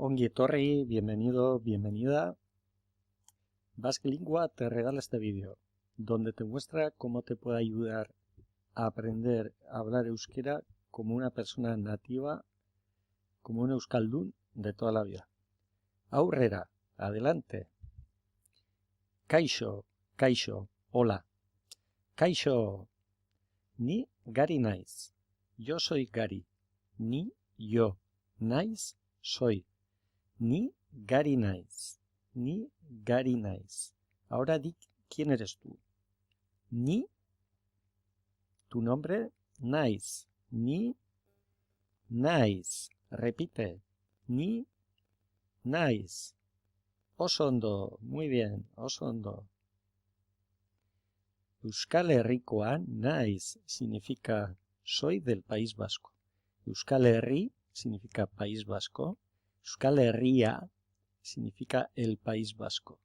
Ongi etorri, bienvenido, bienvenida. Basque Lingua te regala este vídeo, donde te muestra cómo te puede ayudar a aprender a hablar euskera como una persona nativa, como un euskaldun de toda la vida. Aurrera, adelante. Kaixo, kaixo, hola. Kaixo, ni Gari naiz. Yo soy Gari. Ni yo. Naiz, soy. Ni Gari naiz. Ni Gari naiz. Ahora di quién eres tú. Ni, tu nombre, naiz. Ni naiz. Repite. Ni naiz. Oso ondo. Muy bien. Oso ondo. Euskal Herrikoa naiz significa soy del País Vasco. Euskal Herri significa País Vasco. Euskal Herria significa el País Vasco.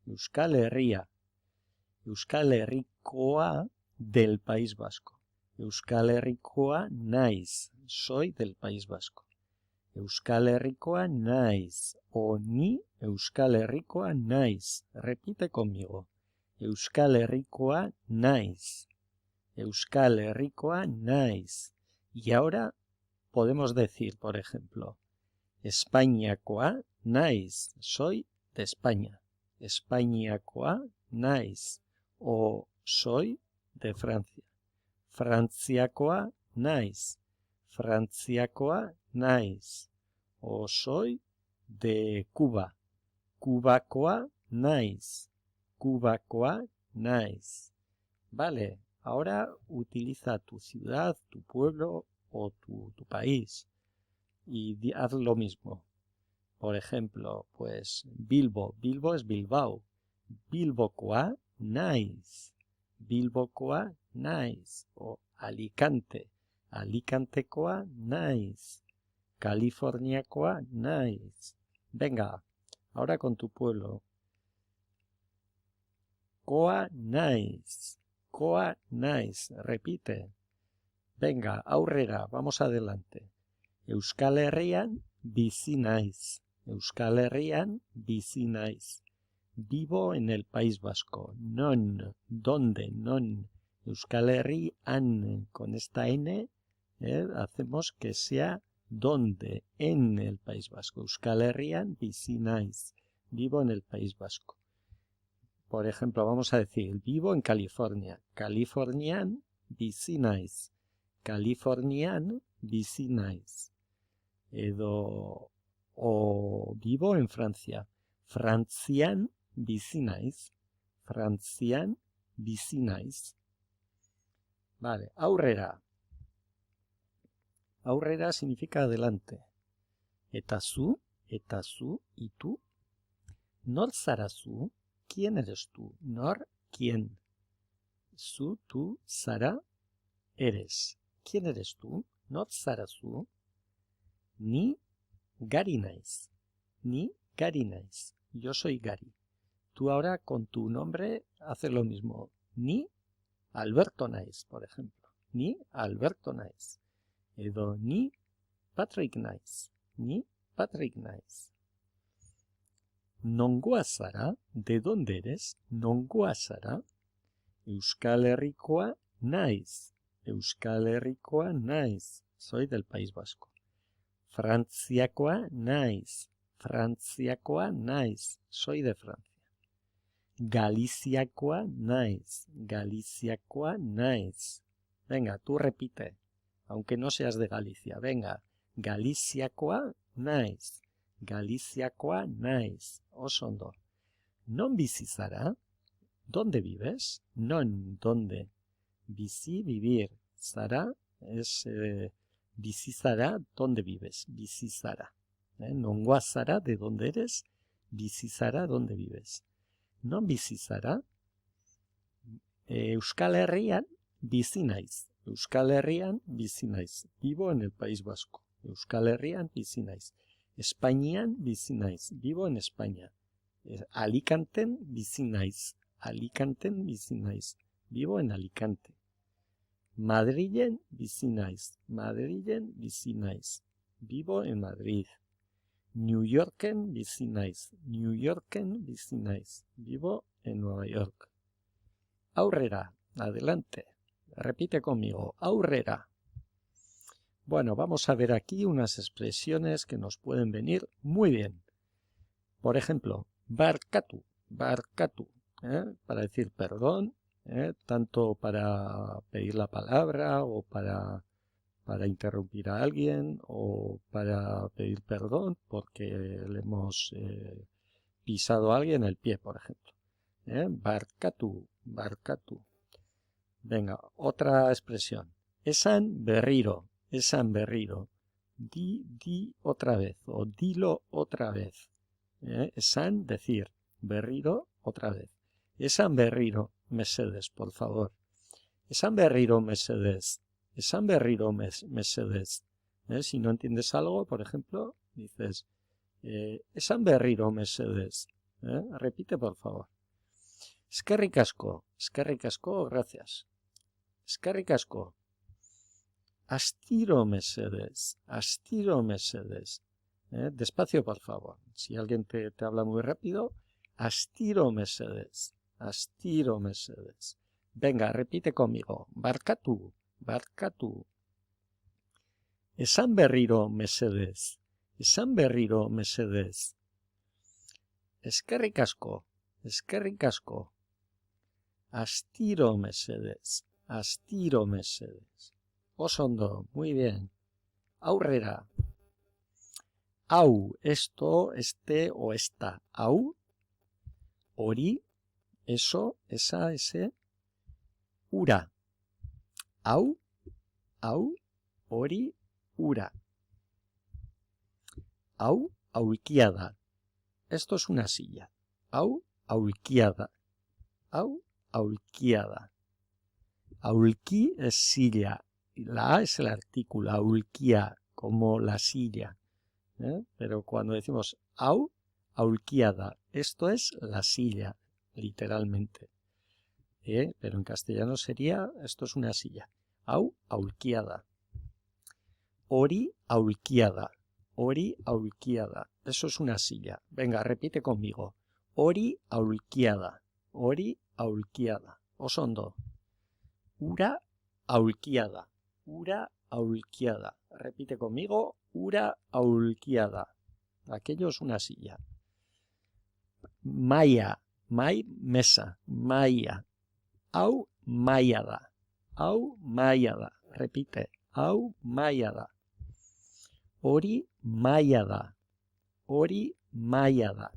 Euskal Herria. Euskal Herrikoa del País Vasco. Euskal Herrikoa naiz, soy del País Vasco. Euskal Herrikoa naiz o ni Euskal Herrikoa naiz. Repite conmigo. Euskal Herrikoa naiz. Euskal Herrikoa naiz. Y ahora podemos decir, por ejemplo, Espainiakoa naiz, soy de España. Espainiakoa naiz o soy de Francia. Frantziakoa naiz. Frantziakoa naiz o soy de Cuba. Cubakoa naiz. Cubakoa naiz. Vale, ahora utiliza tu ciudad, tu pueblo o tu país y haz lo mismo. Por ejemplo, pues Bilbo. Bilbo es Bilbao. Bilbokoa naiz. Bilbokoa naiz. O Alicante. Alicantekoa naiz. Californiakoa naiz. Venga, ahora con tu pueblo. Koa naiz. Koa naiz. Repite. Venga, aurrera, vamos adelante. Euskal Herrian bizi naiz. Euskal Herrian bizi naiz. Vivo en el País Vasco. Non. ¿Dónde? Non. Euskal Herrian. Con esta N hacemos que sea donde. En el País Vasco. Euskal Herrian bizi naiz. Vivo en el País Vasco. Por ejemplo, vamos a decir, vivo en California. Californian bizi naiz. Californian bizi naiz. O vivo en Francia. Frantzian bizi naiz. Frantzian bizi naiz. Vale, aurrera. Aurrera significa adelante. Eta zu, y tú. Nor zara zu, ¿quién eres tú? Nor, ¿quién? Zu, tú, zara, eres. ¿Quién eres tú? Nor zara zu. Ni Gari naiz. Ni Gari naiz. Yo soy Gari. Tú ahora con tu nombre haces lo mismo. Ni Alberto naiz, por ejemplo. Ni Alberto naiz. Edo ni Patrick naiz. Ni Patrick naiz. Nongoa zara, ¿de dónde eres? Nongoa zara. Euskal Herrikoa naiz. Euskal Herrikoa naiz. Soy del País Vasco. Frantziakoa naiz. Frantziakoa naiz. Soy de Francia. Galiziakoa naiz. Galiziakoa naiz. Venga, tú repite, aunque no seas de Galicia. Venga, Galiziakoa naiz. Galiziakoa naiz. Oso ondo. Non bizi zara? ¿Dónde vives? Non, ¿dónde? Bizi, vivir. Zara es... bizi zara, ¿dónde vives? Bizi zara. Nongoa zara, ¿de dónde eres? Bizi zara, ¿dónde vives? Non bizi zara? Euskal Herrian bizi naiz. Euskal Herrian bizi naiz. Vivo en el País Vasco. Euskal Herrian bizi naiz. Espainian bizi naiz. Vivo en España. Alicanten bizi naiz. Alicanten bizi naiz. Vivo en Alicante. Madrilen bizi naiz. Madrilen bizi naiz. Vivo en Madrid. New Yorken bizi naiz. New Yorken bizi naiz. Vivo en Nueva York. Aurrera, adelante. Repite conmigo, aurrera. Bueno, vamos a ver aquí unas expresiones que nos pueden venir muy bien. Por ejemplo, barkatu, barkatu, para decir perdón, tanto para pedir la palabra o para interrumpir a alguien o para pedir perdón porque le hemos pisado a alguien el pie, por ejemplo. Barkatu, barkatu. Venga, otra expresión. Esan berriro, esan berriro. Di otra vez o dilo otra vez. Esan, decir. Berriro, otra vez. Esan berriro, mesedes, por favor. Esan berriro, mesedes. Esan berriro, mesedes. Si no entiendes algo, por ejemplo, dices, esan berriro, mesedes. Repite, por favor. Eskerrik asko, gracias. Eskerrik asko. Astiro mesedes, astiro mesedes. Despacio, por favor. Si alguien te habla muy rápido, astiro mesedes, astiro mesedes. Venga, repite conmigo. Barkatu, barkatu. Esan berriro mesedes, esan berriro mesedes. Eskerrik asko, eskerrik asko. Astiro mesedes, astiro mesedes. Osondo, muy bien. Aurrera. Au, esto, este o esta. Au. Ori, eso, esa, ese. Ura. Au, au, ori, ura. Au, aulkiada. Esto es una silla. Au, aulkiada. Au, aulkiada. Aulki es silla. La A es el artículo, aulkia, como la silla. Pero cuando decimos au, aulkiada, esto es la silla, literalmente. Pero en castellano sería, esto es una silla. Au, aulkiada. Ori, aulkiada. Ori, aulkiada. Eso es una silla. Venga, repite conmigo. Ori, aulkiada. Ori, aulkiada. Osondo. Ura, aulkiada. Ura aulkiada. Repite conmigo, ura aulkiada. Aquello es una silla. Maya, mai, mesa, maya. Au, mayada. Au, mayada. Repite, au, mayada. Ori, mayada. Ori, mayada.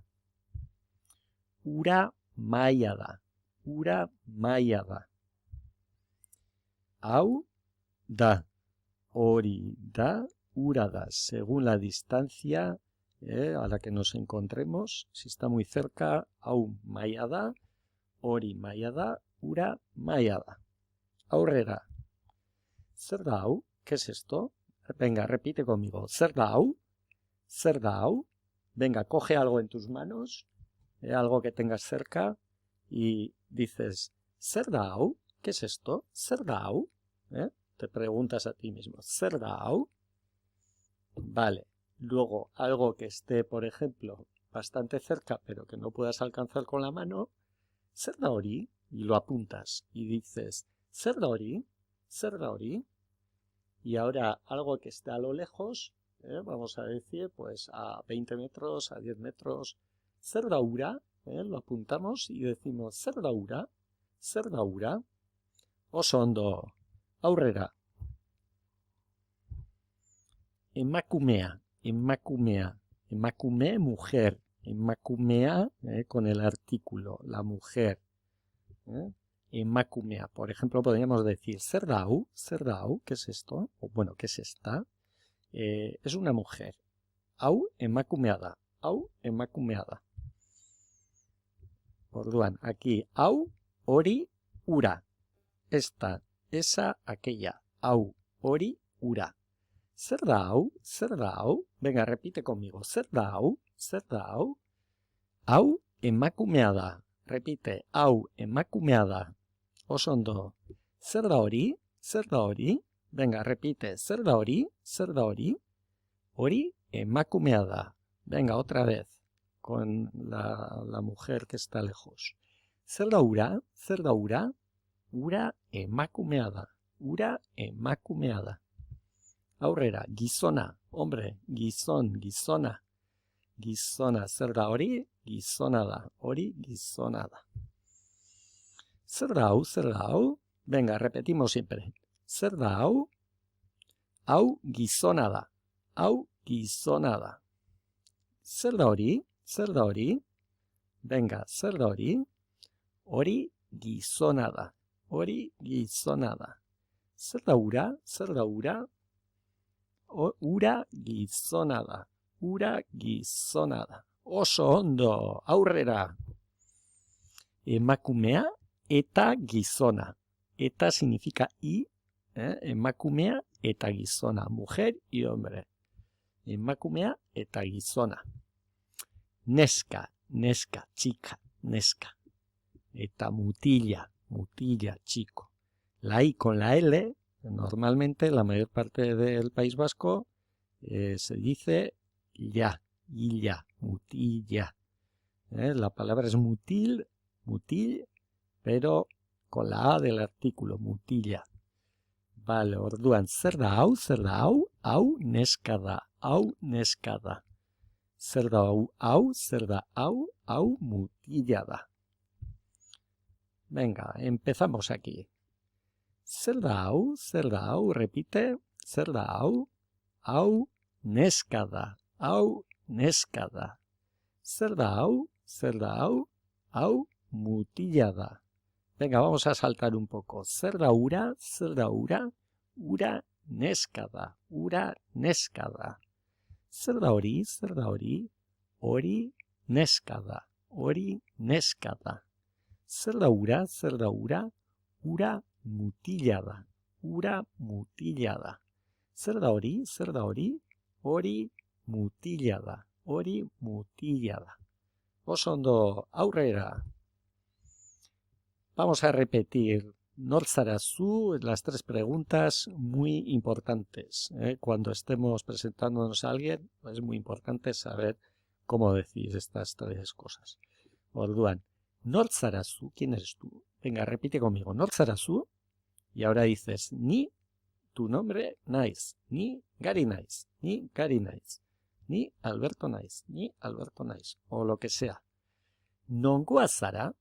Ura, mayada. Ura, mayada. Au, da, ori, da, ura da, según la distancia a la que nos encontremos. Si está muy cerca, au maia da, ori maia da, ura maia da. Aurrera. Zer da hau? ¿Qué es esto? Venga, repite conmigo. Zer da hau? Zer da hau? Venga, coge algo en tus manos, algo que tengas cerca, y dices, Zer da hau? ¿Qué es esto? Zer da hau? Te preguntas a ti mismo, ¿zer da hau? Vale. Luego, algo que esté, por ejemplo, bastante cerca, pero que no puedas alcanzar con la mano, zer da hori, y lo apuntas y dices, zer da hori, zer da hori. Y ahora algo que esté a lo lejos, vamos a decir, pues a 20 metros, a 10 metros, zer da ura, lo apuntamos y decimos, zer da ura, zer da ura. Oso ondo. Aurrera. Emakumea, emakumea, emakume, mujer, emakumea, con el artículo, la mujer. Emakumea, por ejemplo, podríamos decir zer da hau, ¿qué es esto? O bueno, ¿qué es esta? Es una mujer. Hau emakumea da, hau emakumea da. Orduan, aquí, hau, hori, ura. Esta, esa, aquella. Hau, hori, ura. Zer da hau? Zer da hau? Venga, repite conmigo. Zer da hau? Zer da hau? Hau emakumea da. Repite. Hau emakumea da. Oso ondo. Zer da hori? Zer da hori? Venga, repite. Zer da hori? Zer da hori? Hori emakumea da. Venga, otra vez, con la mujer que está lejos. Zer da ura? Zer da ura? Ura emakumea da. Ura emakumea da. Aurrera, gizona, hombre, gizon, gizona. Gizona, zer da hori? Gizona da. Hori gizona da. Zer da hau? Zer da hau? Venga, repetimos siempre. Zer da hau? Hau gizona da. Hau gizona da. Zer da hori? Zer da hori? Venga, zer da hori? Hori gizona da. Hori gizona da. Zer da ura? Zer da ura? Ura gizona da. Ura gizona da. Oso ondo, aurrera. Emakumea eta gizona. Eta significa y, emakumea eta gizona. Mujer y hombre. Emakumea eta gizona. Neska, neska, chica, neska. Eta mutilla, mutilla, chico. La I con la L, normalmente la mayor parte del País Vasco se dice ya, illa, mutilla. La palabra es mutil, mutil, pero con la A del artículo, mutilla. Vale, orduan, zer da hau, hau neska da, hau neska da. Zer da hau mutilla da. Venga, empezamos aquí. Zer da hau, repite, zer da hau neska da, hau neska da. Zer da hau mutilla da. Venga, vamos a saltar un poco. Zer da ura, ura neska da, ura neska da. Zer da hori, hori neska da, hori neska da. Zer da ura, ura mutilla da, ura mutilla da. Zer da hori, hori mutilla da, hori mutilla da. Oso ondo, aurrera. Vamos a repetir nor zara zu, las tres preguntas muy importantes. Cuando estemos presentándonos a alguien, es muy importante saber cómo decir estas tres cosas. Orduan, nor zara zu, ¿quién eres tú? Venga, repite conmigo, nor zara zu, y ahora dices, ni tu nombre naiz, ni Gari naiz, ni Gari naiz, ni Alberto naiz, ni Alberto naiz, o lo que sea. Nongoa zara,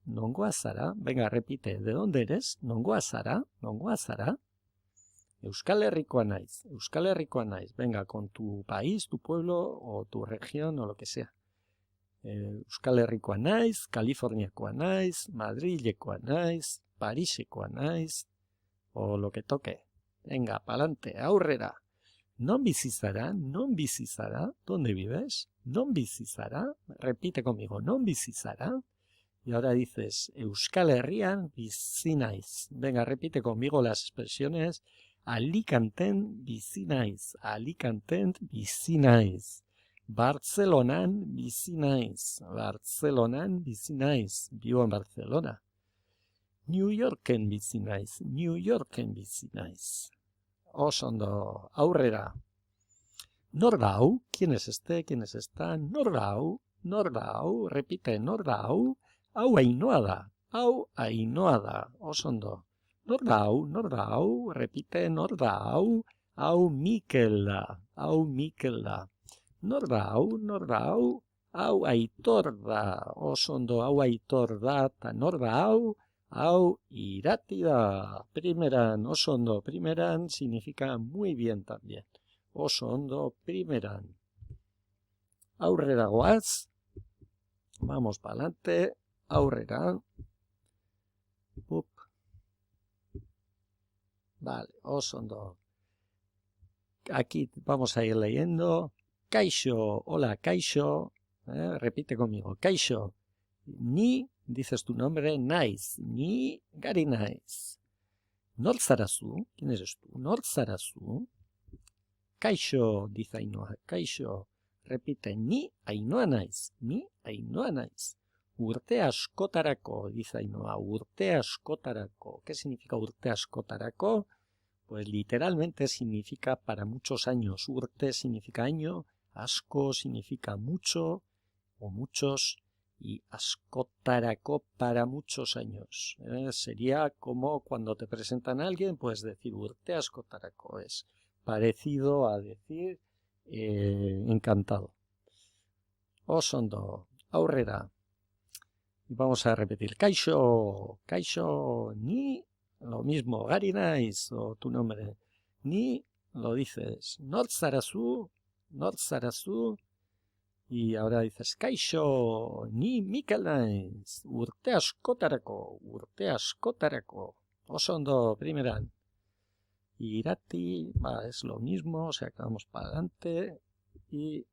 venga, repite, ¿de dónde eres? Nongoa zara, Euskal Herrikoa naiz, venga, con tu país, tu pueblo, o tu región, o lo que sea. Euskal Herrikoa naiz, Kaliforniakoa naiz, Madrilekoa naiz, Parisekoa naiz, o lo que toque. Venga, pa'lante, aurrera. Non bizi zara, ¿dónde vives? Non bizi zara, repite conmigo, non bizi zara. Y ahora dices, Euskal Herrian bizi naiz. Venga, repite conmigo las expresiones. Alicanten bizi naiz, Alicanten bizi naiz. Bartzelonan bizi naiz, Bartzelonan bizi naiz. Vivo en Barcelona. New Yorken bizi naiz, New Yorken bizi naiz. Oso ondo, aurrera. Nor da hau, ¿quién es este? ¿Quién es esta? Nor da hau, repite, nor da hau Ainhoa da, oso ondo. Nor da hau, repite, nor da hau Mikel da, Nor da hau Aitor da, oso ondo, hau Aitor da, eta nor da hau Irati da. Primeran, oso ondo, primeran significa muy bien también. Oso ondo, primeran. Aurrera goaz. Vamos para adelante. Aurrera. Up. Vale, oso ondo. Aquí vamos a ir leyendo. Kaixo, hola, Kaixo. Repite conmigo. Kaixo. Ni, dices tu nombre, naiz. Ni Gari naiz. Nor zara zu, ¿quién eres tú? Nor zara zu. Kaixo, dice Ainhoa. Kaixo. Repite, ni Ainhoa naiz. Ni Ainhoa naiz. Urte askotarako, dice Ainhoa. Urte askotarako. ¿Qué significa urte askotarako? Pues literalmente significa para muchos años. Urte significa año, Asko significa mucho o muchos y askotarako para muchos años. Sería como cuando te presentan a alguien, puedes decir urte askotarako. Es parecido a decir encantado. Osondo, aurrera. Y vamos a repetir. Kaixo, kaixo, ni, lo mismo, Gary Nice, o tu nombre. Ni, lo dices. Notzarazu, notzarazu. Y ahora dices, kaixo, ni Mikel naiz, urte askotarako, urte askotarako. Osondo, primeran. Y irati, es lo mismo, o sea que vamos para adelante. Y,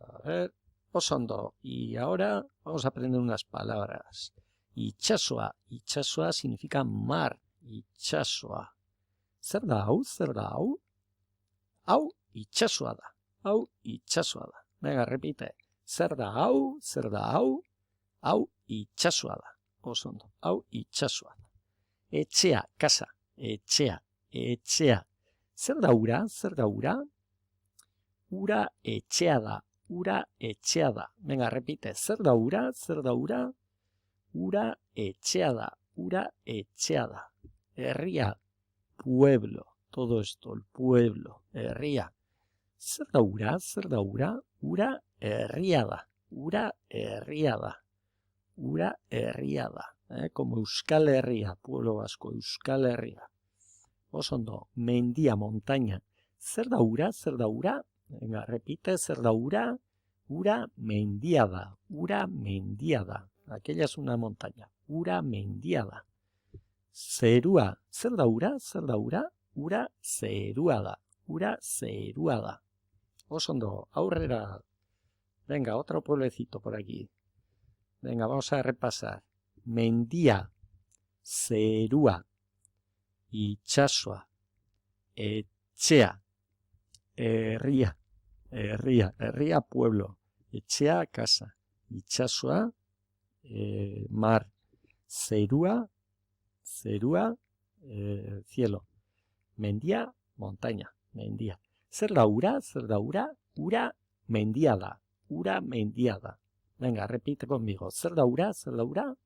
a ver, osondo. Y ahora vamos a aprender unas palabras. Itxasoa, itxasoa significa mar, itxasoa. Zer da hau, zer da hau? Hau, itxasoa da. Hau itxasoa da. Venga, repite. Zer da hau, zer da hau? Hau itxasoa da. Osondo. Hau itxasoa da. Etxea, casa. Etxea, etxea. Zer da ura, zer da ura? Ura etxea da. Ura etxea da. Venga, repite. Zer da ura, zer da ura? Ura etxea da. Ura etxea da. Herria, pueblo. Todo esto, el pueblo. Herria. Zer da ura, zer da ura? Ura herria da. Ura herria da. Ura herria da. Como Euskal Herria, pueblo vasco, Euskal Herria. Osondo, mendia, montaña. Zer da ura, zer da ura? Venga, repite, zer da ura? Ura mendia da. Ura mendia da. Aquella es una montaña. Ura mendia da. Zerua, zer da ura, zer da ura? Ura zerua da. Ura zerua da. Osondo, aurrera. Venga, otro pueblecito por aquí. Venga, vamos a repasar. Mendia, zerua, itxasoa, etxea, herria, herria pueblo, etxea casa, itxasoa, mar, zerua, cielo, mendia, montaña, mendia. Zer da ura, zer da ura? Ura mendia da. Ura mendia da. Venga, repite conmigo. Zer da ura, zer da ura?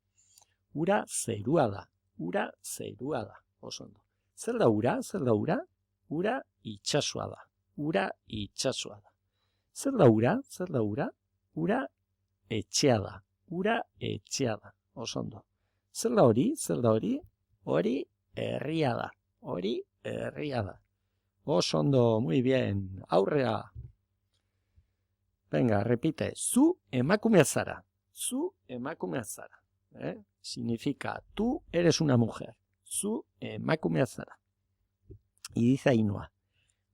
Ura zerua da. Ura zerua da. Osondo. Zer da ura, zer da ura? Ura itxasoa da. Ura itxasoa da. Zer da ura, zer da ura? Ura etxea da. Ura etxea da. Osondo. Zer da hori, zer da hori? Hori herria da. Hori herria da. Osondo, muy bien. Aurrea. Venga, repite. Zu emakumea zara. Zu emakumea zara. Significa, tú eres una mujer. Zu emakumea zara. Y dice Ainhoa.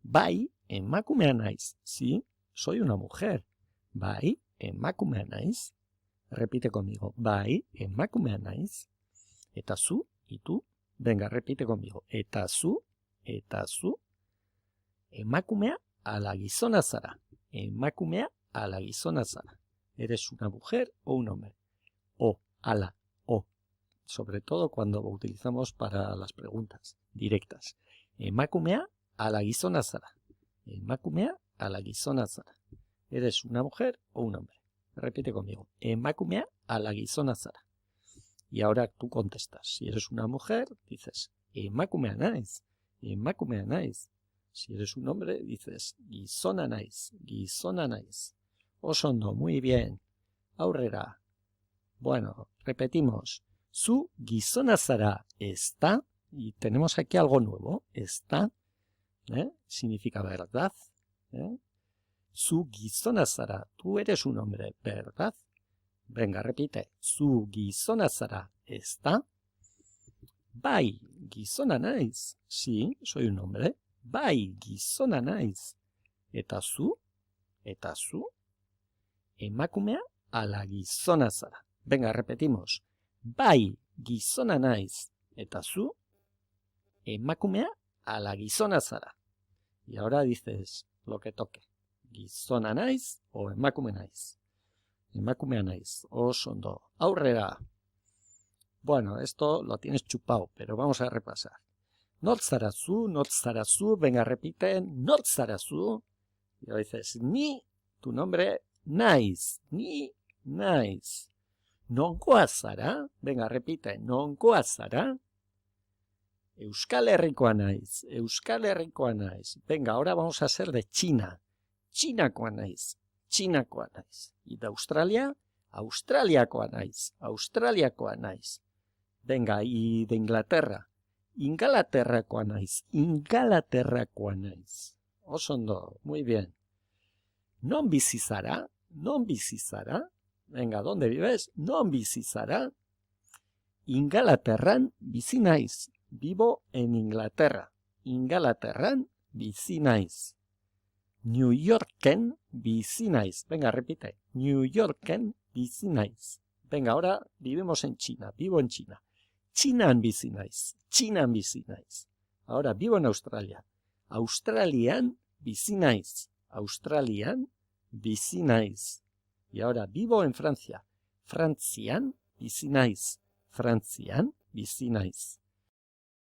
Bai emakumea naiz. Sí, soy una mujer. Bai emakumea naiz. Repite conmigo. Bai emakumea naiz. Eta zu, y tú. Venga, repite conmigo. Eta zu, eta zu. Emakumea ala gizona zara. Emakumea ala gizona zara. ¿Eres una mujer o un hombre? O, ala, o. Sobre todo cuando lo utilizamos para las preguntas directas. Emakumea ala gizona zara. Emakumea ala gizona zara. ¿Eres una mujer o un hombre? Repite conmigo. Emakumea ala gizona zara. Y ahora tú contestas. Si eres una mujer, dices emakumea naiz. Emakumea naiz. Si eres un hombre, dices gizona naiz, gizona naiz. Osondo, muy bien. Aurrera. Bueno, repetimos. Zu gizona zara está. Y tenemos aquí algo nuevo. Está. Significa verdad. Zu gizona zara. Tú eres un hombre, ¿verdad? Venga, repite. Zu gizona zara está. Bai, gizona naiz. Sí, soy un hombre. Bai, gizona naiz. Eta zu? Eta zu? Emakumea ala gizona zara. Venga, repetimos. Bai, gizona naiz. Eta zu? Emakumea ala gizona zara. Y ahora dices lo que toque. Gizona naiz o emakume naiz. Emakumea naiz. Osondo. Aurrera. Bueno, esto lo tienes chupado, pero vamos a repasar. Notzarazu, notzarazu, venga, repite, notzarazu, Y ahora dices, ni, tu nombre, naiz, ni naiz. Nongoa zara? Venga, repite, nongoa zara? Euskal Herrikoa naiz, Euskal Herrikoa naiz. Venga, ahora vamos a ser de China. Chinakoa naiz, Chinakoa naiz. Y de Australia, Australiakoa naiz, Australiakoa naiz. Venga, y de Inglaterra, Ingalaterrakoa naiz, Ingalaterrakoa naiz. Osondo, muy bien. Non bizi zara? Non bizi zara? Venga, ¿dónde vives? Non bizi zara? Ingalaterran bizi naiz. Vivo en Inglaterra. Ingalaterran bizi naiz. New Yorken bizi naiz. Venga, repite. New Yorken bizi naiz. Venga, ahora vivimos en China. Vivo en China. Chinan bizi naiz. Chinan bizi naiz. Ahora vivo en Australia. Australian bizi naiz. Australian bizi naiz. Y ahora vivo en Francia. Frantzian bizi naiz. Frantzian bizi naiz.